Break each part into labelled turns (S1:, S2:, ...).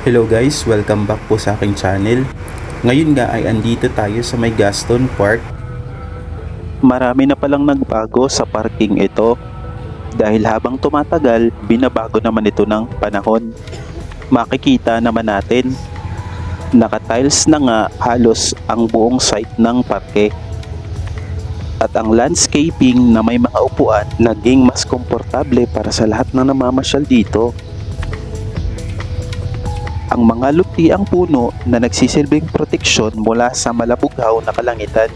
S1: Hello guys, welcome back po sa aking channel. Ngayon nga ay andito tayo sa may Gaston Park. Marami na palang nagbago sa parking ito dahil habang tumatagal, binabago naman ito ng panahon. Makikita naman natin, naka-tiles na nga halos ang buong site ng parke. At ang landscaping na may mga upuan naging mas komportable para sa lahat na namamasyal dito. Ang mga lutiang puno na nagsisilbing proteksyon mula sa malabughaw na kalangitan.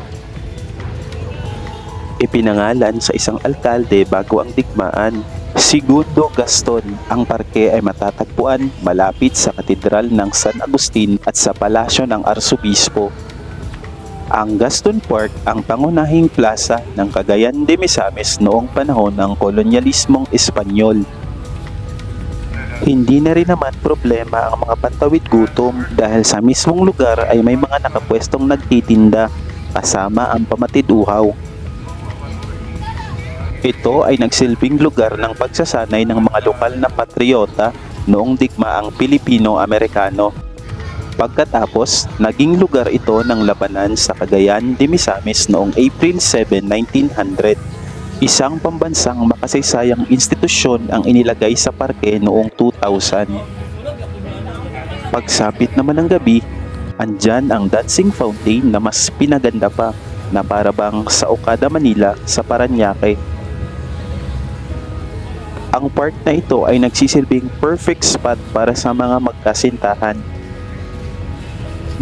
S1: Ipinangalan sa isang alkalde bago ang digmaan, Segundo Gaston. Ang parke ay matatagpuan malapit sa Katedral ng San Agustin at sa palasyo ng Arsobispo. Ang Gaston Park ang pangunahing plaza ng Cagayan de Misamis noong panahon ng kolonyalismong Espanyol. Hindi na rin naman problema ang mga pantawid gutom dahil sa mismong lugar ay may mga nakapwestong nagtitinda kasama ang pamatid-uhaw. Ito ay nagsilbing lugar ng pagsasanay ng mga lokal na patriota noong digmaang Pilipino-Amerikano. Pagkatapos, naging lugar ito ng labanan sa Cagayan de Misamis noong April 7, 1900. Isang pambansang makasaysayang institusyon ang inilagay sa parke noong 2000. Pagsapit naman ng gabi, andyan ang dancing fountain na mas pinaganda pa na para bang sa Okada, Manila sa Parañaque. Ang park na ito ay nagsisilbing perfect spot para sa mga magkasintahan.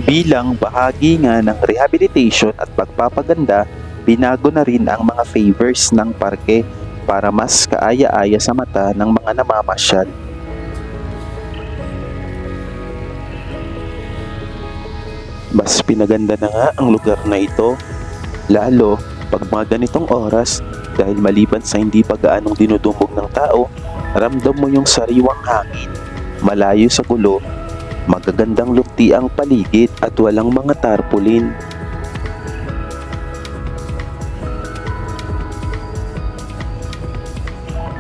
S1: Bilang bahagi nga ng rehabilitation at pagpapaganda, binago na rin ang mga favors ng parke para mas kaaya-aya sa mata ng mga namamasyal. Mas pinaganda na nga ang lugar na ito, lalo pag mga ganitong oras dahil maliban sa hindi pa gaanong dinudumog ng tao, ramdam mo yung sariwang hangin, malayo sa gulo, magagandang lukti ang paligid at walang mga tarpaulin.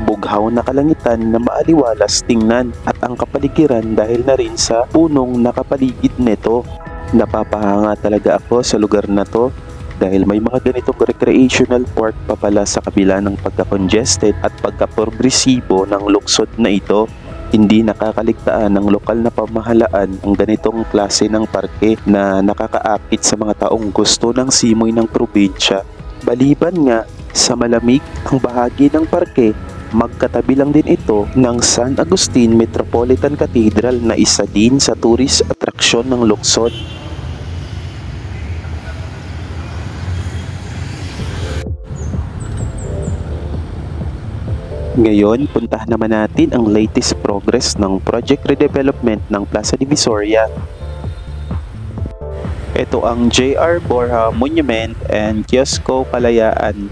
S1: Bughaw na kalangitan na maaliwalas tingnan at ang kapaligiran dahil na rin sa punong nakapaligid nito. Napapahanga talaga ako sa lugar na to dahil may mga ganitong recreational park pa pala sa kabila ng pagka-congested at pagka-progresibo ng luksod na ito. Hindi nakakaligtaan ng lokal na pamahalaan ang ganitong klase ng parke na nakakaakit sa mga taong gusto ng simoy ng probinsya. Baliban nga sa malamig ang bahagi ng parke, magkatabi lang din ito ng San Agustin Metropolitan Cathedral na isa din sa tourist atraksyon ng lungsod. Ngayon, puntahan naman natin ang latest progress ng project redevelopment ng Plaza Divisoria. Ito ang J.R. Borja Monument and Kiosco Kalayaan.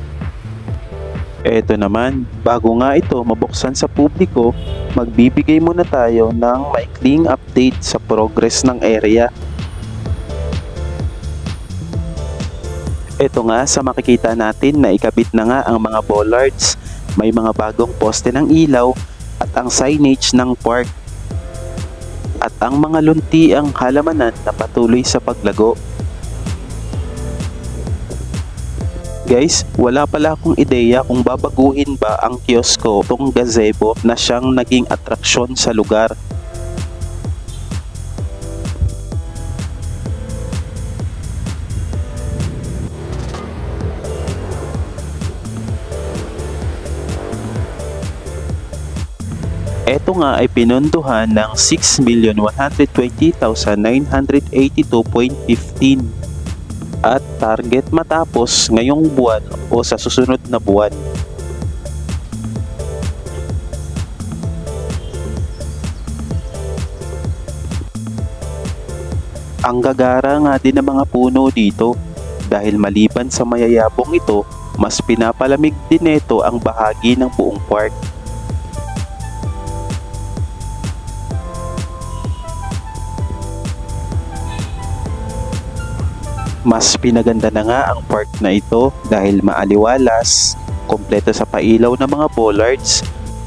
S1: Ito naman, bago nga ito mabuksan sa publiko, magbibigay muna tayo ng maikling update sa progress ng area. Ito nga sa makikita natin na ikabit na nga ang mga bollards, may mga bagong poste ng ilaw at ang signage ng park. At ang mga luntiang halamanan na patuloy sa paglago. Guys, wala pala akong ideya kung babaguhin ba ang kiosko tong gazebo na siyang naging atraksyon sa lugar. Ito nga ay pinondohan ng 6,120,982.15 at target matapos ngayong buwan o sa susunod na buwan. Ang gagara nga din ng mga puno dito dahil maliban sa mayayabong ito, mas pinapalamig din nito ang bahagi ng buong park. Mas pinaganda na nga ang park na ito dahil maaliwalas, kompleto sa pailaw ng mga bollards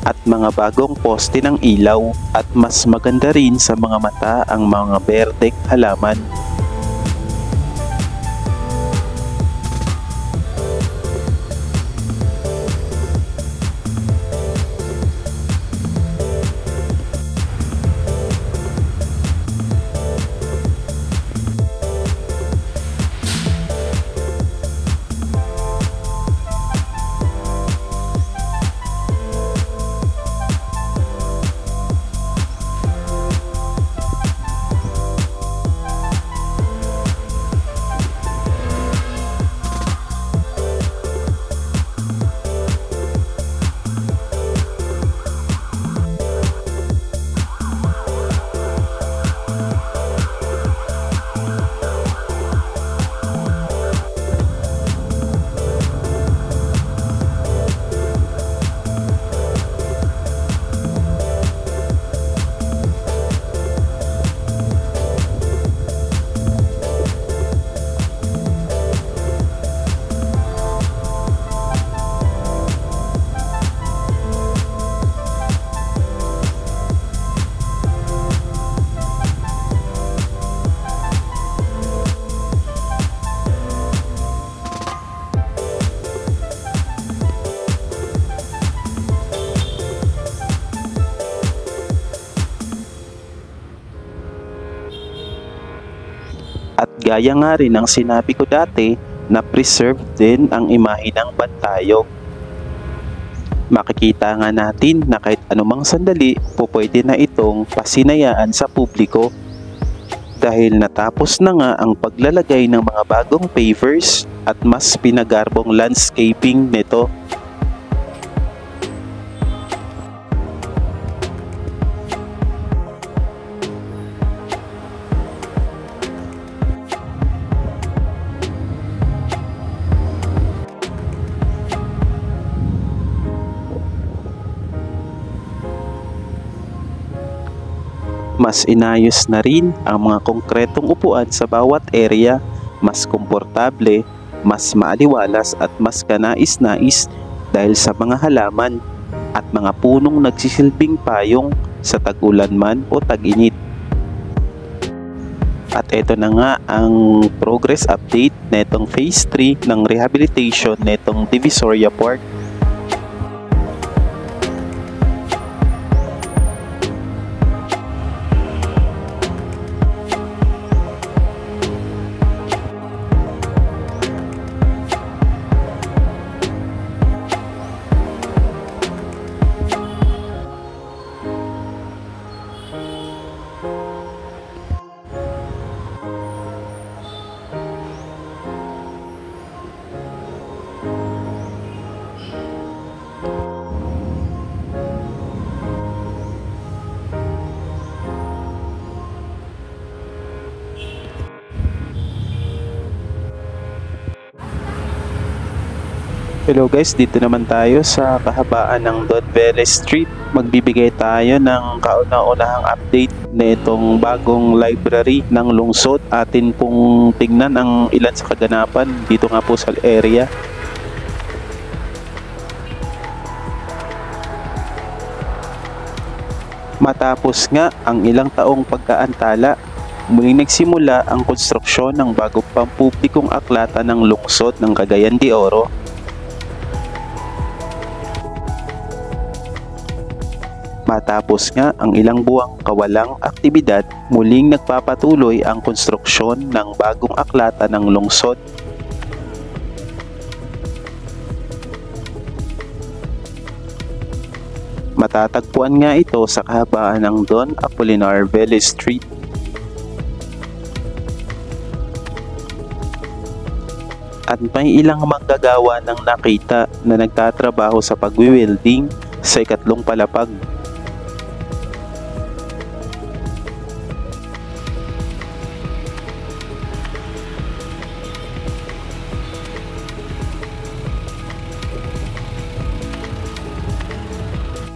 S1: at mga bagong poste ng ilaw at mas maganda rin sa mga mata ang mga berdeng halaman. At gaya nga rin ng sinabi ko dati na preserve din ang imahe ng Bantayog. Makikita nga natin na kahit anumang sandali pwede na itong pasinayaan sa publiko. Dahil natapos na nga ang paglalagay ng mga bagong pavers at mas pinagarbong landscaping nito. Mas inayos na rin ang mga konkretong upuan sa bawat area, mas komportable, mas maaliwalas at mas kanais-nais dahil sa mga halaman at mga punong nagsisilbing payong sa tag-ulan man o tag-init. At ito na nga ang progress update netong phase 3 ng rehabilitation netong Divisoria Park. Hello guys, dito naman tayo sa kahabaan ng Don Vélez Street. Magbibigay tayo ng kauna-unahang update na itong bagong library ng lungsod. Atin pong tingnan ang ilan sa kaganapan dito nga po sa area. Matapos nga ang ilang taong pagkaantala, muling nagsimula ang konstruksyon ng bagong pampublikong aklatan ng lungsod ng Cagayan de Oro. Matapos nga ang ilang buwang kawalang aktibidad, muling nagpapatuloy ang konstruksyon ng bagong aklatan ng lungsod. Matatagpuan nga ito sa kahabaan ng Don Apolinar Vélez Street. At may ilang manggagawa ng nakita na nagtatrabaho sa pagwi-welding sa ikatlong palapag.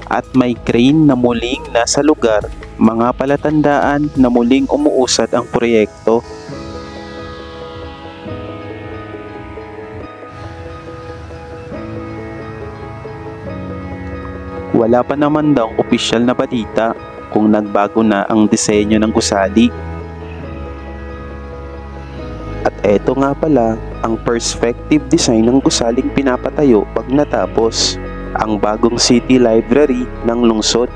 S1: At may crane na muling nasa lugar, mga palatandaan na muling umuusad ang proyekto. Wala pa naman daw opisyal na balita kung nagbago na ang disenyo ng gusali. At eto nga pala ang perspective design ng gusaling pinapatayo pag natapos, ang bagong city library ng lungsod.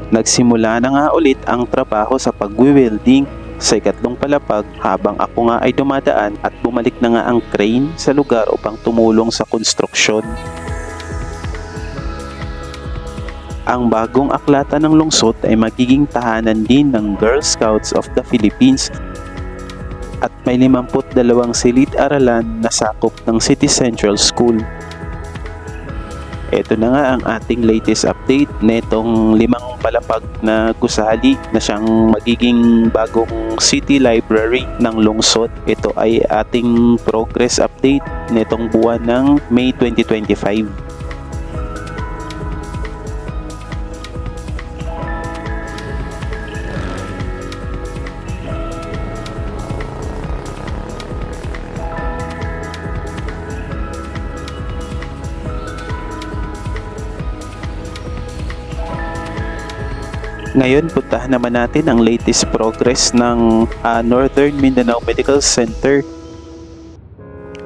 S1: Nagsimula na nga ulit ang trabaho sa pagwi-welding sa ikatlong palapag habang ako nga ay dumadaan at bumalik na nga ang crane sa lugar upang tumulong sa konstruksyon. Ang bagong aklatan ng lungsod ay magiging tahanan din ng Girl Scouts of the Philippines at may 52 silid-aralan na sakop ng City Central School. Ito na nga ang ating latest update netong 5 palapag na gusali na siyang magiging bagong city library ng lungsod. Ito ay ating progress update netong buwan ng May 2025. Ngayon, puntahan naman natin ang latest progress ng Northern Mindanao Medical Center.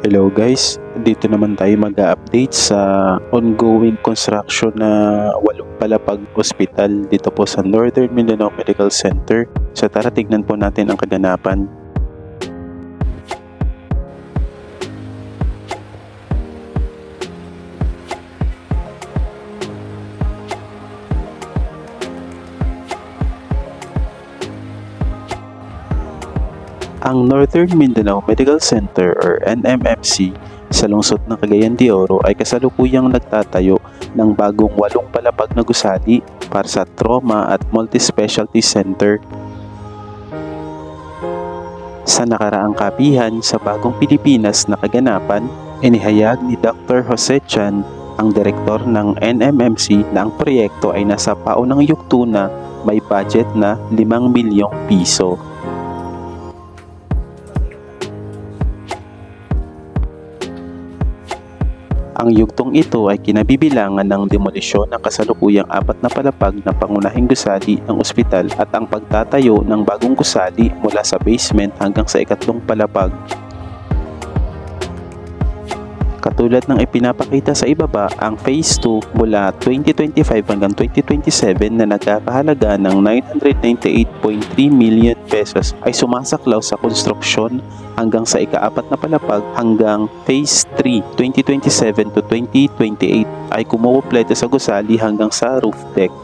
S1: Hello guys, dito naman tayo mag-update sa ongoing construction na 8 palapag hospital dito po sa Northern Mindanao Medical Center. So tara tignan po natin ang kaganapan. Ang Northern Mindanao Medical Center or NMMC sa lungsod ng Cagayan de Oro ay kasalukuyang nagtatayo ng bagong 8 palapag na gusali para sa trauma at multi-specialty center. Sa nakaraang kapihan sa Bagong Pilipinas na kaganapan, inihayag ni Dr. Jose Chan, ang direktor ng NMMC, na ang proyekto ay nasa paunang yugto na may budget na 5 milyong piso. Ang yugtong ito ay kinabibilangan ng demolisyon ng kasalukuyang 4 na palapag na pangunahing gusali ng ospital at ang pagtatayo ng bagong gusali mula sa basement hanggang sa ikatlong palapag. Katulad ng ipinapakita sa ibaba, ang Phase 2 mula 2025 hanggang 2027 na nagkakahalaga ng 998.3 million pesos ay sumasaklaw sa konstruksyon hanggang sa ika-4 na palapag hanggang Phase 3 2027 to 2028 ay kumukumpleto sa gusali hanggang sa roof deck.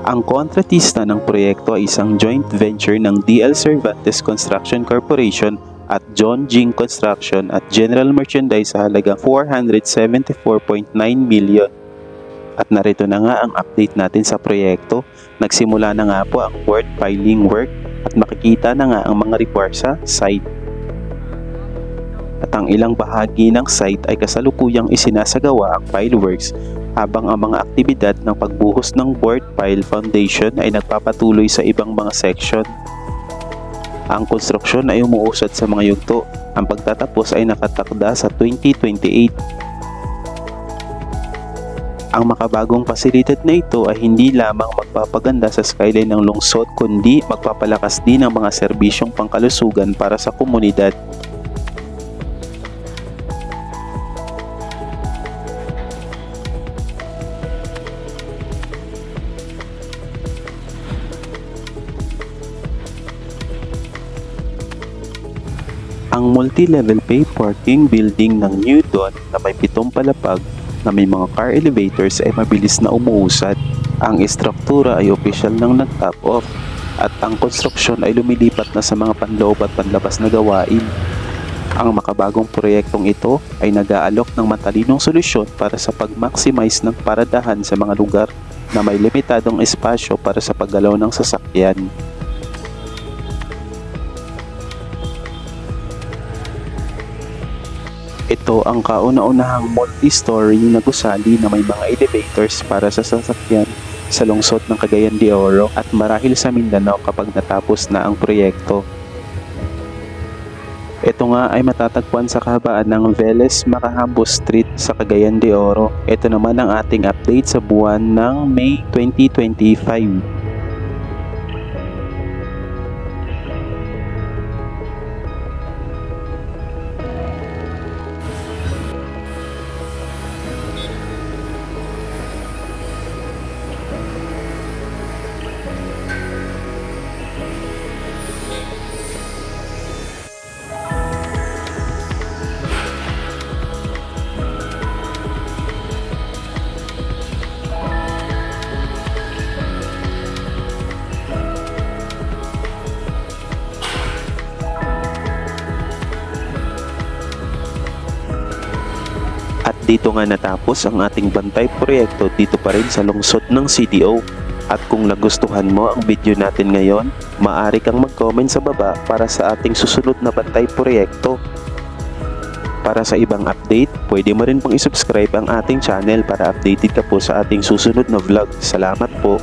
S1: Ang kontratista ng proyekto ay isang joint venture ng DL Cervantes Construction Corporation at John Jing Construction at General Merchandise sa halagang 474.9 million. At narito na nga ang update natin sa proyekto. Nagsimula na nga po ang board piling work at makikita na nga ang mga require sa site. At ang ilang bahagi ng site ay kasalukuyang isinasagawa ang pileworks habang ang mga aktibidad ng pagbuhos ng board pile foundation ay nagpapatuloy sa ibang mga section. Ang konstruksyon ay umuusad sa mga yugto. Ang pagtatapos ay nakatakda sa 2028. Ang makabagong pasilidad na ito ay hindi lamang magpapaganda sa skyline ng lungsod kundi magpapalakas din ng mga serbisyong pangkalusugan para sa komunidad. Ang multi-level pay parking building ng New Dawn na may 7 palapag na may mga car elevators ay mabilis na umuusad. Ang istruktura ay opisyal nang nag-top off at ang konstruksyon ay lumilipat na sa mga panloob at panlabas na gawain. Ang makabagong proyektong ito ay nag-aalok ng matalinong solusyon para sa pag-maximize ng paradahan sa mga lugar na may limitadong espasyo para sa paggalaw ng sasakyan. Ito ang kauna-unahang multi-story na gusali na may mga elevators para sa sasakyan sa lungsod ng Cagayan de Oro at marahil sa Mindanao kapag natapos na ang proyekto. Itong nga ay matatagpuan sa kahabaan ng Veles Macahambo Street sa Cagayan de Oro. Ito naman ang ating update sa buwan ng May 2025. At dito nga natapos ang ating bantay proyekto dito pa rin sa lungsod ng CDO. At kung nagustuhan mo ang video natin ngayon, maaari kang mag-comment sa baba para sa ating susunod na bantay proyekto. Para sa ibang update, pwede mo rin pong isubscribe ang ating channel para updated ka po sa ating susunod na vlog. Salamat po!